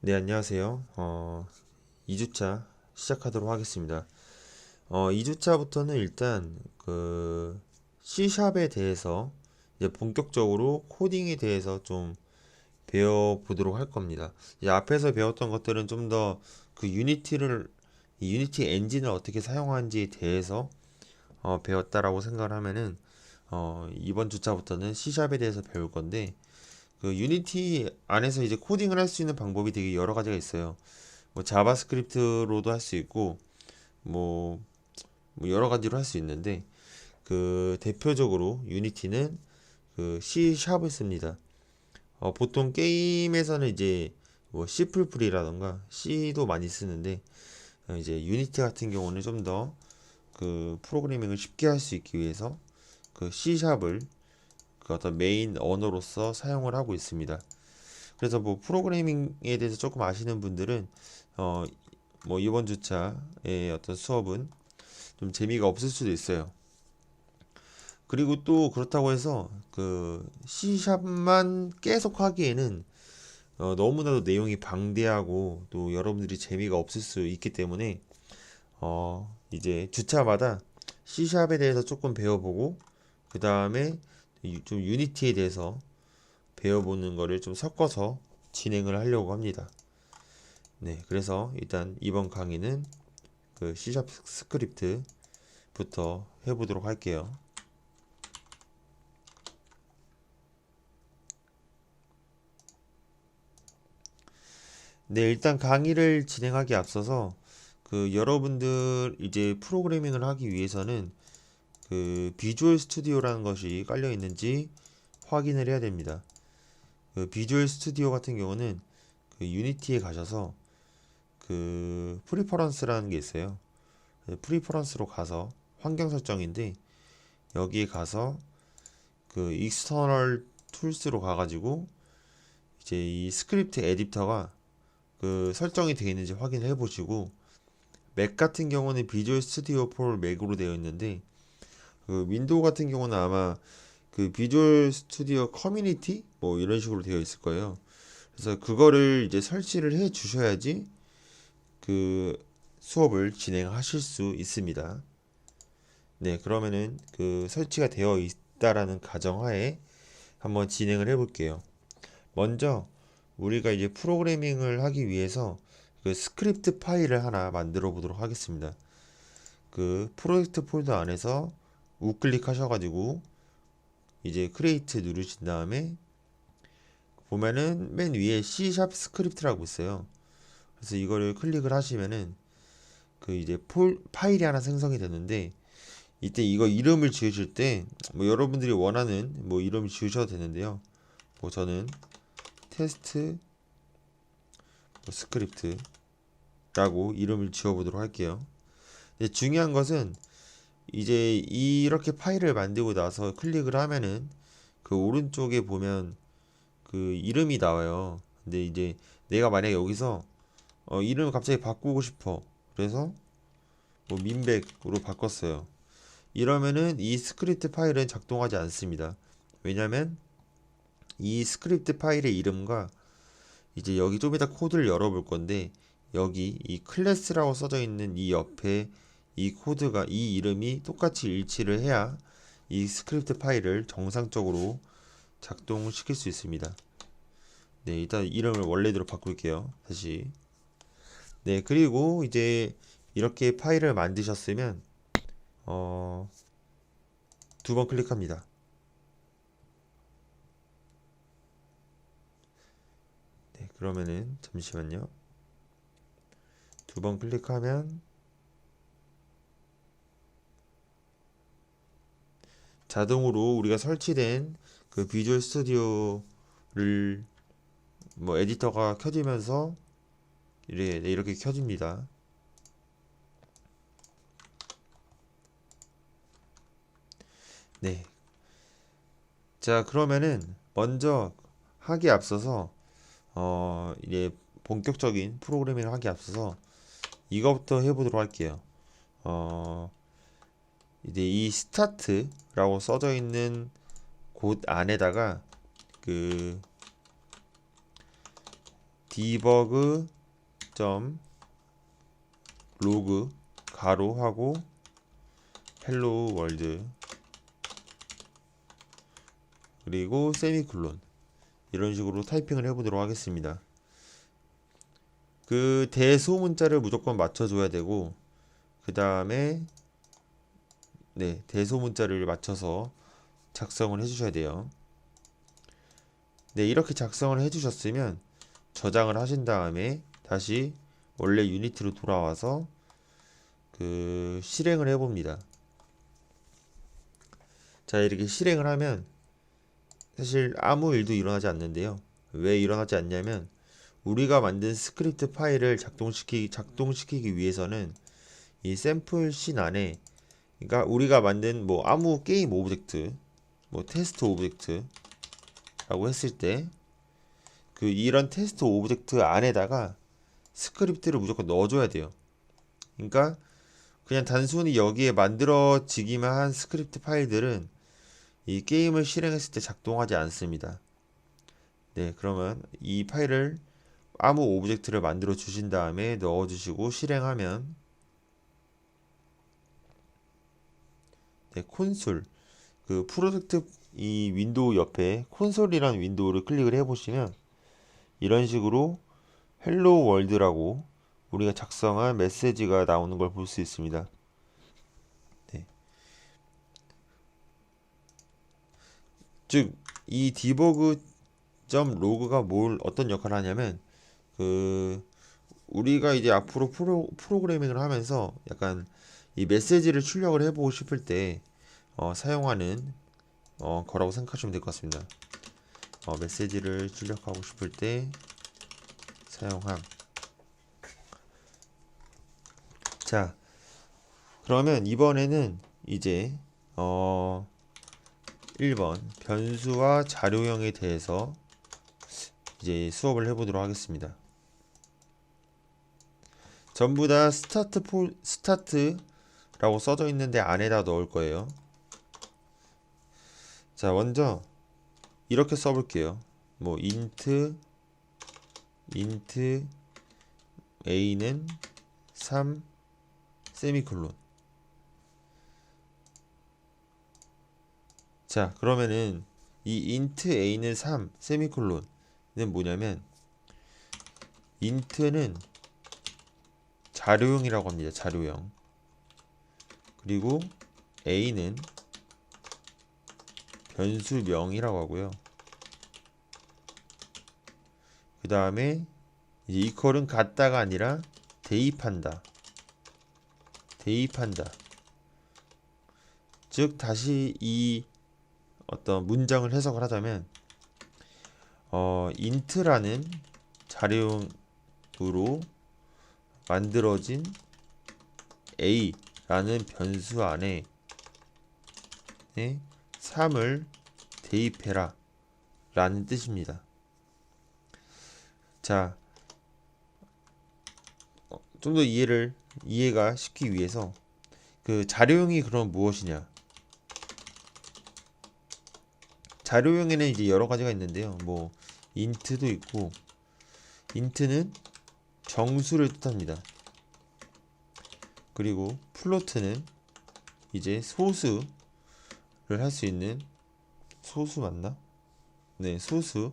네, 안녕하세요. 2주차 시작하도록 하겠습니다. 2주차부터는 일단 C샵에 대해서 이제 본격적으로 코딩에 대해서 좀 배워보도록 할 겁니다. 이제 앞에서 배웠던 것들은 좀 더 이 유니티 엔진을 어떻게 사용하는지에 대해서 배웠다라고 생각을 하면은 이번 주차부터는 C샵에 대해서 배울 건데 그 유니티 안에서 이제 코딩을 할 수 있는 방법이 되게 여러 가지가 있어요. 뭐 자바스크립트로도 할 수 있고 뭐, 뭐 여러 가지로 할 수 있는데 그 대표적으로 유니티는 그 C 샵을 씁니다. 보통 게임에서는 이제 뭐 C++이라던가 C도 많이 쓰는데 이제 유니티 같은 경우는 좀 더 그 프로그래밍을 쉽게 할 수 있기 위해서 그 C 샵을 그 어떤 메인 언어로서 사용을 하고 있습니다. 그래서 뭐 프로그래밍에 대해서 조금 아시는 분들은 어, 뭐 이번 주차의 어떤 수업은 좀 재미가 없을 수도 있어요. 그리고 또 그렇다고 해서 그 C샵만 계속 하기에는 너무나도 내용이 방대하고 또 여러분들이 재미가 없을 수 있기 때문에 이제 주차마다 C샵에 대해서 조금 배워보고 그 다음에 좀 유니티에 대해서 배워보는 거를 좀 섞어서 진행을 하려고 합니다. 네, 그래서 일단 이번 강의는 그 C샵 스크립트부터 해보도록 할게요. 네, 일단 강의를 진행하기 앞서서 그 여러분들 이제 프로그래밍을 하기 위해서는 그 비주얼 스튜디오라는 것이 깔려 있는지 확인을 해야 됩니다. 그 비주얼 스튜디오 같은 경우는 그 유니티에 가셔서 그 프리퍼런스라는 게 있어요. 프리퍼런스로 가서 환경 설정인데 여기에 가서 그 익스터널 툴스로 가가지고 이제 이 스크립트 에디터가 그 설정이 되어 있는지 확인해 보시고 맥 같은 경우는 비주얼 스튜디오 4 맥으로 되어 있는데 그 윈도우 같은 경우는 아마 그 비주얼 스튜디오 커뮤니티 뭐 이런 식으로 되어 있을 거예요. 그래서 그거를 이제 설치를 해 주셔야지 그 수업을 진행하실 수 있습니다. 네, 그러면은 그 설치가 되어 있다라는 가정하에 한번 진행을 해 볼게요. 먼저 우리가 이제 프로그래밍을 하기 위해서 그 스크립트 파일을 하나 만들어 보도록 하겠습니다. 그 프로젝트 폴더 안에서 우클릭 하셔가지고 이제 크리에이트 누르신 다음에 보면은 맨 위에 C# 스크립트라고 있어요. 그래서 이거를 클릭을 하시면은 그 이제 파일이 하나 생성이 되는데 이때 이거 이름을 지으실 때 뭐 여러분들이 원하는 뭐 이름을 지으셔도 되는데요. 뭐 저는 테스트 스크립트라고 이름을 지어보도록 할게요. 근데 중요한 것은 이제 이렇게 파일을 만들고 나서 클릭을 하면은 그 오른쪽에 보면 그 이름이 나와요. 근데 이제 내가 만약에 여기서 이름을 갑자기 바꾸고 싶어. 그래서 뭐 민백으로 바꿨어요. 이러면은 이 스크립트 파일은 작동하지 않습니다. 왜냐면 이 스크립트 파일의 이름과 이제 여기 좀 이따 코드를 열어볼 건데 여기 이 클래스라고 써져 있는 이 옆에 이 코드가 이 이름이 똑같이 일치를 해야 이 스크립트 파일을 정상적으로 작동시킬 수 있습니다. 네, 일단 이름을 원래대로 바꿀게요. 다시. 네, 그리고 이제 이렇게 파일을 만드셨으면 어, 두 번 클릭합니다. 네, 그러면은 잠시만요. 두 번 클릭하면 자동으로 우리가 설치된 그 비주얼 스튜디오를 뭐 에디터가 켜지면서 이렇게 켜집니다. 네. 자, 그러면은 먼저 하기에 앞서서 이제 본격적인 프로그래밍을 하기에 앞서서 이거부터 해보도록 할게요. 어, 이제 이 스타트라고 써져 있는 곳 안에다가 그 debug 로그 가로하고 헬로 월드 그리고 세미콜론 이런 식으로 타이핑을 해보도록 하겠습니다. 그 대소문자를 무조건 맞춰줘야 되고 그 다음에 대소문자를 맞춰서 작성을 해주셔야 돼요. 이렇게 작성을 해주셨으면 저장을 하신 다음에 다시 원래 유니티로 돌아와서 그 실행을 해봅니다. 자, 이렇게 실행을 하면 사실 아무 일도 일어나지 않는데요. 왜 일어나지 않냐면 우리가 만든 스크립트 파일을 작동시키기 위해서는 이 샘플 씬 안에 그러니까 우리가 만든 뭐 아무 게임 오브젝트 뭐 테스트 오브젝트라고 했을 때 그 이런 테스트 오브젝트 안에다가 스크립트를 무조건 넣어줘야 돼요. 그러니까 그냥 단순히 여기에 만들어지기만 한 스크립트 파일들은 이 게임을 실행했을 때 작동하지 않습니다. 그러면 이 파일을 아무 오브젝트를 만들어 주신 다음에 넣어 주시고 실행하면 콘솔 그 프로젝트 이 윈도우 옆에 콘솔이라는 윈도우를 클릭을 해 보시면 이런 식으로 헬로 월드라고 우리가 작성한 메시지가 나오는 걸 볼 수 있습니다. 즉 이 debug.log가 어떤 역할을 하냐면 그 우리가 이제 앞으로 프로그래밍을 하면서 약간 이 메시지를 출력을 해보고 싶을 때 사용하는 거라고 생각하시면 될 것 같습니다. 메시지를 출력하고 싶을 때 사용함. 자, 그러면 이번에는 이제 1번 변수와 자료형에 대해서 이제 수업을 해보도록 하겠습니다. 전부 다 스타트라고 써져 있는데 안에다 넣을 거예요. 자, 먼저 이렇게 써볼게요. 뭐 int a는 3 세미콜론. 자, 그러면은 이 int a는 3 세미콜론은 뭐냐면 int는 자료형이라고 합니다. 자료형. 그리고 a는 변수명이라고 하고요. 그 다음에 이제 이퀄은 같다가 아니라 대입한다. 즉 다시 이 어떤 문장을 해석을 하자면 int라는 자료형으로 만들어진 a라는 변수 안에 3을 대입해라 라는 뜻입니다. 자, 좀 더 이해가 쉽기 위해서 그 자료형이 그럼 무엇이냐? 자료형에는 이제 여러 가지가 있는데요. 뭐 int도 있고 int는 정수를 뜻합니다. 그리고 플로트는 이제 소수를 할 수 있는 소수 맞나? 네, 소수를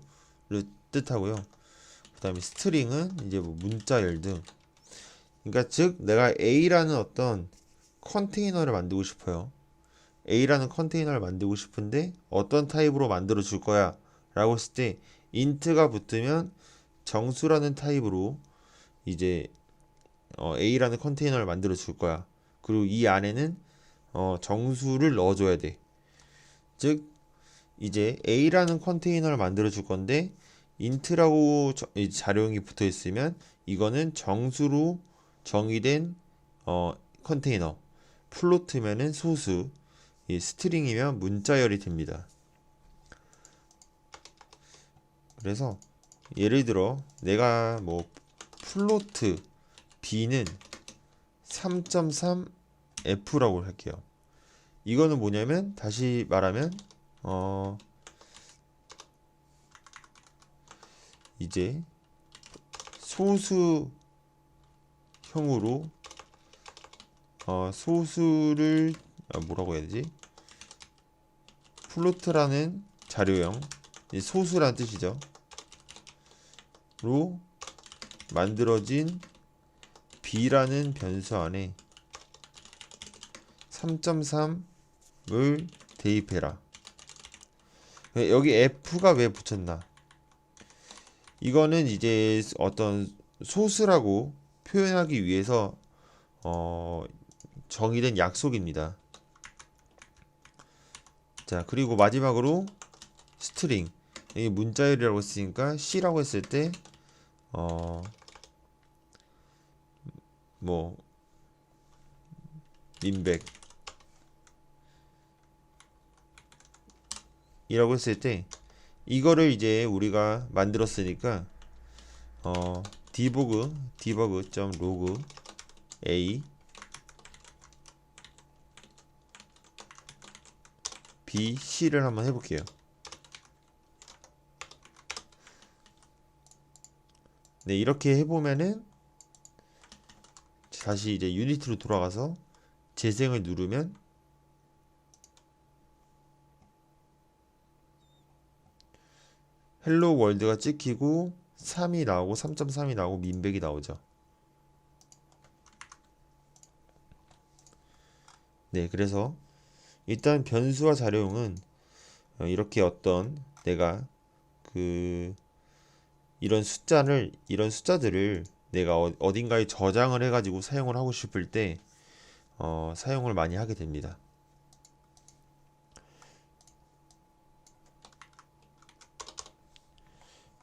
뜻하고요. 그 다음에 스트링은 이제 뭐 문자열 등. 그러니까 즉 내가 A라는 어떤 컨테이너를 만들고 싶어요. A라는 컨테이너를 만들고 싶은데 어떤 타입으로 만들어 줄 거야 라고 했을 때 int가 붙으면 정수라는 타입으로 이제 A라는 컨테이너를 만들어 줄 거야. 그리고 이 안에는 정수를 넣어줘야 돼. 즉 이제 A라는 컨테이너를 만들어 줄 건데 int라고 자료형이 붙어 있으면 이거는 정수로 정의된 컨테이너. 플로트면은 소수, 이 스트링이면 문자열이 됩니다. 그래서 예를 들어 내가 뭐 플로트 b는 3.3f라고 할게요. 이거는 뭐냐면 다시 말하면 이제 소수형으로 소수를 뭐라고 해야 되지? 플로트라는 자료형, 소수란 뜻이죠. 로 만들어진 b라는 변수 안에 3.3을 대입해라. 여기 f가 왜 붙였나? 이거는 이제 어떤 소수라고 표현하기 위해서 정의된 약속입니다. 자, 그리고 마지막으로 스트링. 이게 문자열이라고 했으니까 C라고 했을 때 뭐 민백 이라고 했을 때 이거를 이제 우리가 만들었으니까 debug.log a b c를 한번 해볼게요. 네, 이렇게 해보면은 다시 이제 유니티로 돌아가서 재생을 누르면 헬로 월드가 찍히고 3이 나오고 3.3이 나오고 민백이 나오죠. 네, 그래서 일단 변수와 자료용은 이렇게 어떤 내가 이런 숫자들을 내가 어딘가에 저장을 해가지고 사용을 하고 싶을 때 사용을 많이 하게 됩니다.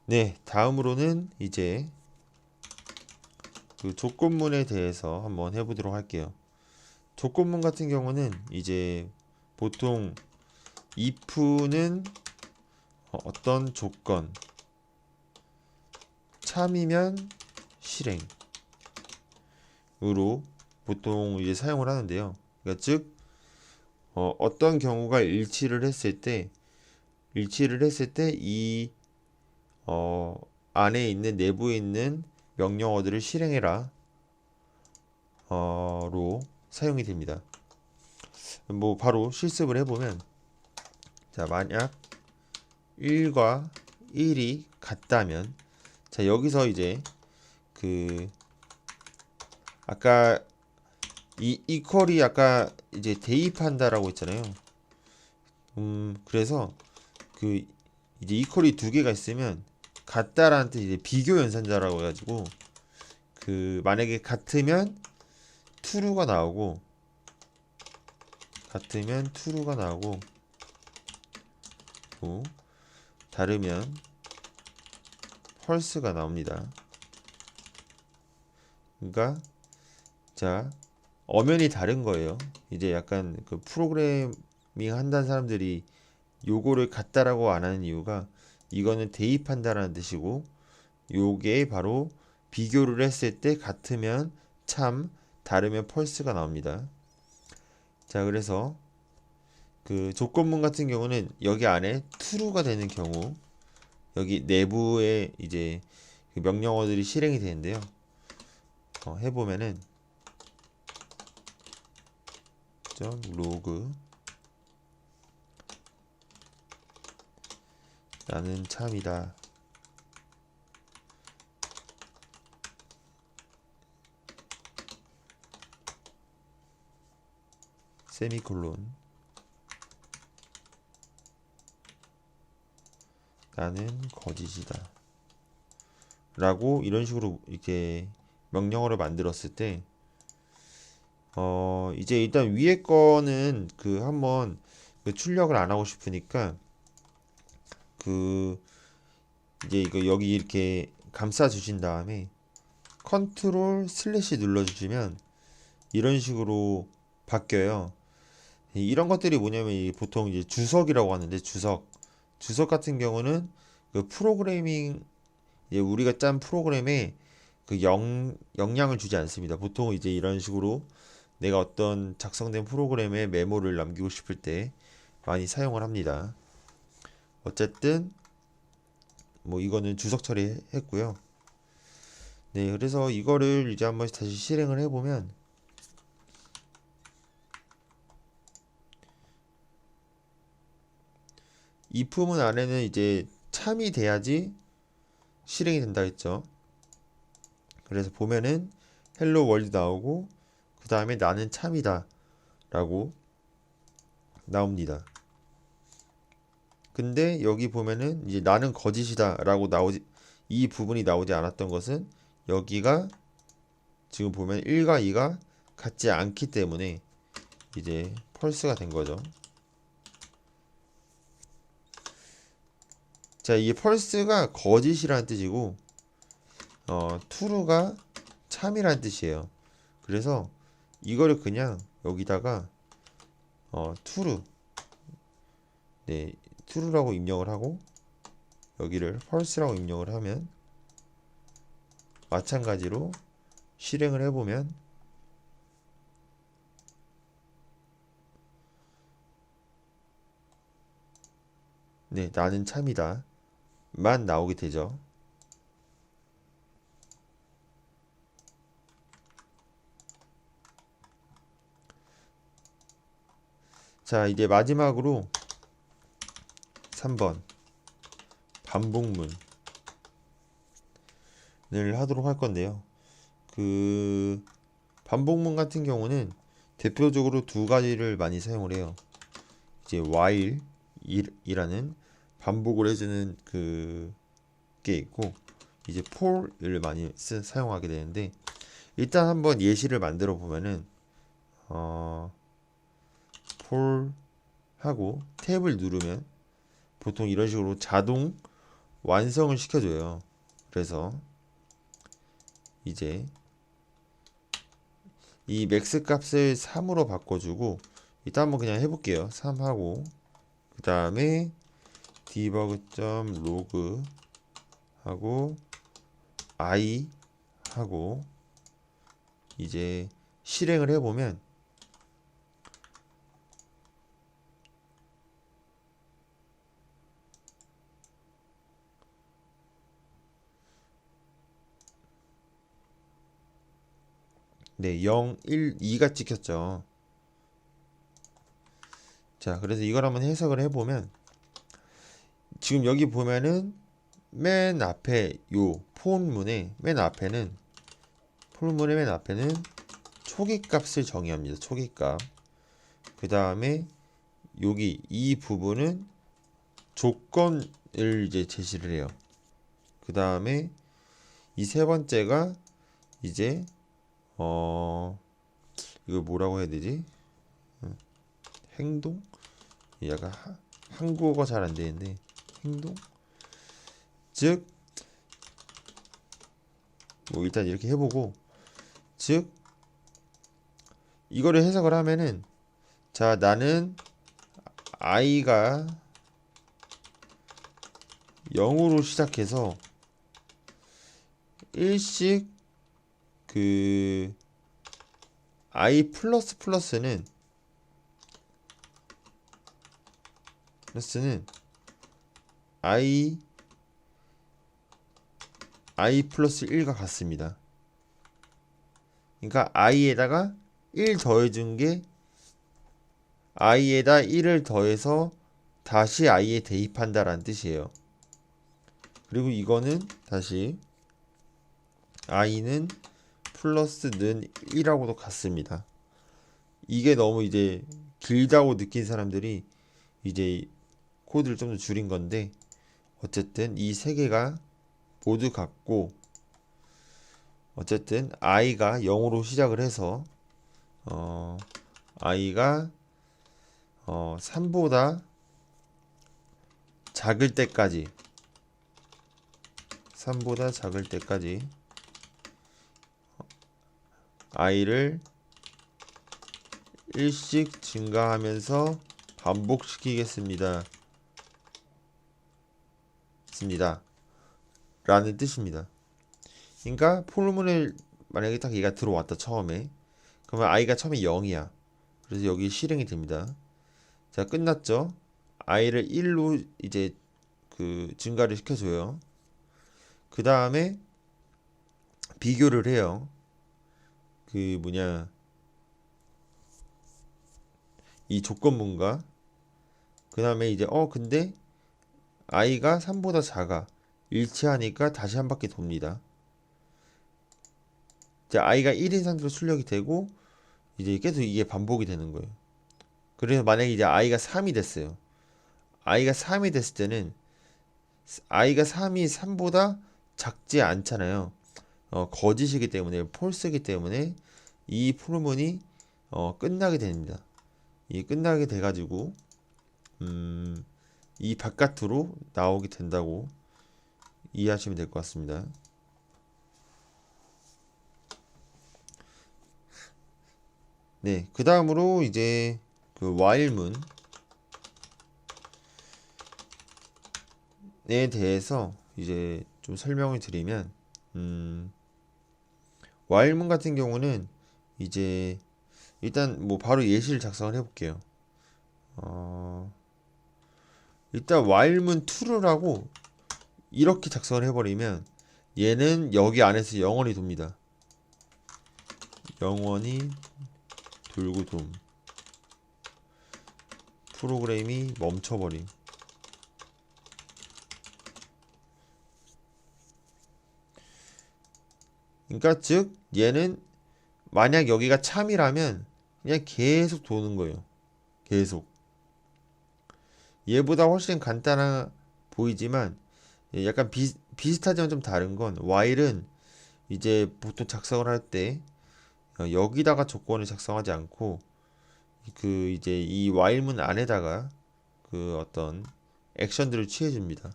네, 다음으로는 이제 그 조건문에 대해서 한번 해보도록 할게요. 조건문 같은 경우는 이제 보통 if는 어떤 조건 참이면 실행으로 보통 이제 사용을 하는데요. 그러니까 즉 어떤 경우가 일치를 했을 때 이 안에 있는 내부에 있는 명령어들을 실행해라 로 사용이 됩니다. 뭐 바로 실습을 해보면 자, 만약 1과 1이 같다면 자, 여기서 이제 아까 이 이퀄이 아까 이제 대입한다라고 했잖아요. 그래서 이제 이퀄이 두 개가 있으면 같다라는 뜻이 이제 비교 연산자라고 해가지고 만약에 같으면 true가 나오고 다르면 false가 나옵니다. 그러니까 자, 엄연히 다른 거예요. 이제 약간 프로그래밍 한다는 사람들이 요거를 같다라고 안 하는 이유가 이거는 대입한다라는 뜻이고 요게 바로 비교를 했을 때 같으면 참, 다르면 false가 나옵니다. 자, 그래서 조건문 같은 경우는 여기 안에 true가 되는 경우 여기 내부에 이제 명령어들이 실행이 되는데요. 해보면은 log 나는 참이다. 세미콜론 나는 거짓이다. 라고 이런 식으로 이렇게 명령어를 만들었을 때 이제 일단 위에 거는 한번 출력을 안 하고 싶으니까 이제 이거 여기 이렇게 감싸 주신 다음에 컨트롤 슬래시 눌러 주시면 이런 식으로 바뀌어요. 이런 것들이 뭐냐면 보통 이제 주석이라고 하는데 주석 같은 경우는 프로그래밍 우리가 짠 프로그램에 영향을 주지 않습니다. 보통 이제 이런 식으로 내가 어떤 작성된 프로그램에 메모를 남기고 싶을 때 많이 사용을 합니다. 어쨌든 뭐 이거는 주석 처리했고요. 네, 그래서 이거를 이제 한번 다시 실행을 해보면 if문 안에는 이제 참이 돼야지 실행이 된다 했죠. 그래서 보면은 헬로 월드 나오고 그 다음에 나는 참이다 라고 나옵니다. 근데 여기 보면은 이제 나는 거짓이다 라고 나오지, 이 부분이 나오지 않았던 것은 여기가 지금 보면 1과 2가 같지 않기 때문에 이제 펄스가 된 거죠. 자, 이 펄스가 거짓이라는 뜻이고 true가 참이라는 뜻이에요. 그래서 이거를 그냥 여기다가 true, 네, true라고 입력을 하고 여기를 false라고 입력을 하면 마찬가지로 실행을 해보면 네, 나는 참이다 만 나오게 되죠. 자, 이제 마지막으로 3번 반복문을 하도록 할 건데요. 그 반복문 같은 경우는 대표적으로 두 가지를 많이 사용을 해요. 이제 while 이라는 반복을 해주는 그게 있고 이제 for를 많이 사용하게 되는데 일단 한번 예시를 만들어 보면은 for 하고 탭을 누르면 보통 이런 식으로 자동 완성을 시켜줘요. 그래서 이제 이 맥스 값을 3으로 바꿔주고 일단 한번 그냥 해볼게요. 3 하고 그 다음에 debug.log 하고 i 하고 이제 실행을 해보면 네, 0, 1, 2가 찍혔죠. 자, 그래서 이걸 한번 해석을 해보면 지금 여기 보면은 맨 앞에 요 폰문의 맨 앞에는 폰문의 맨 앞에는 초기값을 정의합니다. 초기값. 그 다음에 여기 이 부분은 조건을 이제 제시를 해요. 그 다음에 이 세 번째가 이제 이거 뭐라고 해야 되지? 행동? 약간 한국어 잘 안 되는데 행동? 즉, 뭐 일단 이렇게 해보고 즉 이거를 해석을 하면은 자, 나는 i가 0으로 시작해서 일씩 그 i 플러스는 i 플러스 1과 같습니다. 그러니까 i에다가 1 더해준 게 i에다 1을 더해서 다시 i에 대입한다라는 뜻이에요. 그리고 이거는 다시 i는 플러스는 1하고도 같습니다. 이게 너무 이제 길다고 느낀 사람들이 이제 코드를 좀 더 줄인 건데 어쨌든 이 세 개가 모두 같고 어쨌든 i가 0으로 시작을 해서 i가 3보다 작을 때까지 3보다 작을 때까지 i를 1씩 증가하면서 반복시키겠습니다. 라는 뜻입니다. 그러니까 폴문을 만약에 딱 얘가 들어왔다 처음에 그러면 i가 처음에 0이야. 그래서 여기 실행이 됩니다. 자, 끝났죠? i를 1로 이제 증가를 시켜줘요. 그 다음에 비교를 해요. 그 뭐냐, 이 조건문과 그 다음에 이제 근데 i가 3보다 작아. 일치하니까 다시 한 바퀴 돕니다. 이제 i가 1인 상태로 출력이 되고 이제 계속 이게 반복이 되는 거예요. 그래서 만약에 이제 i가 3이 됐어요. i가 3이 됐을 때는 i가 3이 3보다 작지 않잖아요. 거짓이기 때문에 폴스이기 때문에 이 프로문이 끝나게 됩니다. 이 끝나게 돼가지고 이 바깥으로 나오게 된다고 이해하시면 될 것 같습니다. 네, 그 다음으로 이제 그 while문에 대해서 이제 좀 설명을 드리면 while문 같은 경우는 이제 일단 뭐 바로 예시를 작성을 해볼게요. 일단 while문 true를 하고 이렇게 작성을 해버리면 얘는 여기 안에서 영원히 돕니다. 영원히 돌고 돔. 프로그램이 멈춰버림. 그러니까 즉 얘는 만약 여기가 참이라면 그냥 계속 도는 거예요. 계속. 얘보다 훨씬 간단해 보이지만 약간 비슷하지만 좀 다른 건 while은 이제 보통 작성을 할 때 여기다가 조건을 작성하지 않고 그 이제 이 while문 안에다가 그 어떤 액션들을 취해 줍니다.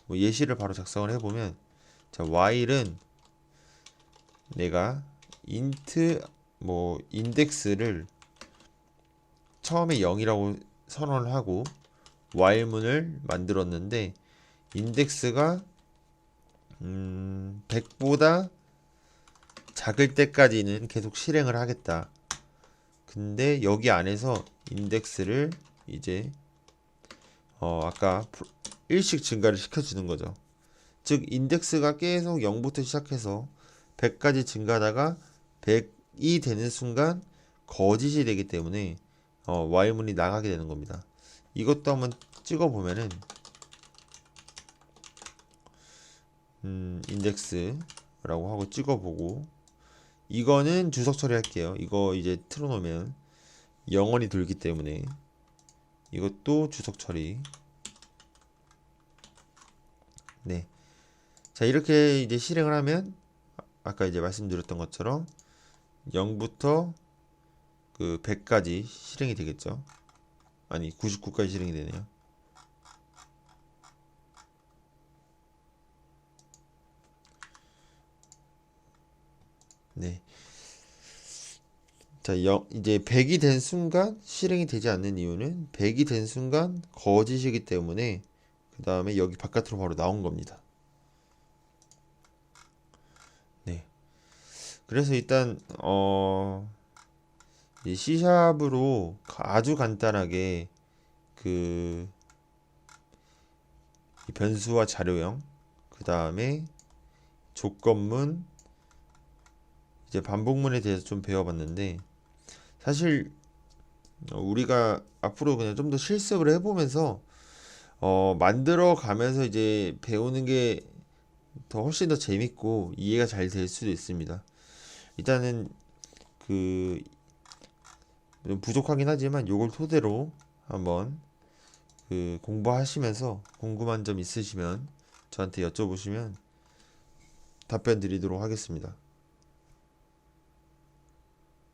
뭐 예시를 바로 작성을 해보면 자 while은 내가 int 뭐 인덱스를 처음에 0이라고 선언을 하고 while문을 만들었는데 인덱스가 100보다 작을 때까지는 계속 실행을 하겠다. 근데 여기 안에서 인덱스를 이제 아까 1씩 증가를 시켜주는 거죠. 즉 인덱스가 계속 0부터 시작해서 100까지 증가하다가 100이 되는 순간 거짓이 되기 때문에 while문이 나가게 되는 겁니다. 이것도 한번 찍어보면은 인덱스라고 하고 찍어보고 이거는 주석 처리할게요. 이거 이제 틀어놓으면 영원히 돌기 때문에 이것도 주석 처리. 네. 자 이렇게 이제 실행을 하면 아까 이제 말씀드렸던 것처럼 0부터 그 100까지 실행이 되겠죠. 아니 99까지 실행이 되네요. 네. 자, 이제 100이 된 순간 실행이 되지 않는 이유는 100이 된 순간 거짓이기 때문에 그 다음에 여기 바깥으로 바로 나온 겁니다. 네. 그래서 일단 이 C샵으로 아주 간단하게 그 변수와 자료형 그 다음에 조건문 이제 반복문에 대해서 좀 배워봤는데 사실 우리가 앞으로 그냥 좀 더 실습을 해보면서 만들어 가면서 이제 배우는 게 더 훨씬 더 재밌고 이해가 잘 될 수도 있습니다. 일단은 그 좀 부족하긴 하지만 요걸 토대로 한번 그 공부하시면서 궁금한 점 있으시면 저한테 여쭤보시면 답변 드리도록 하겠습니다.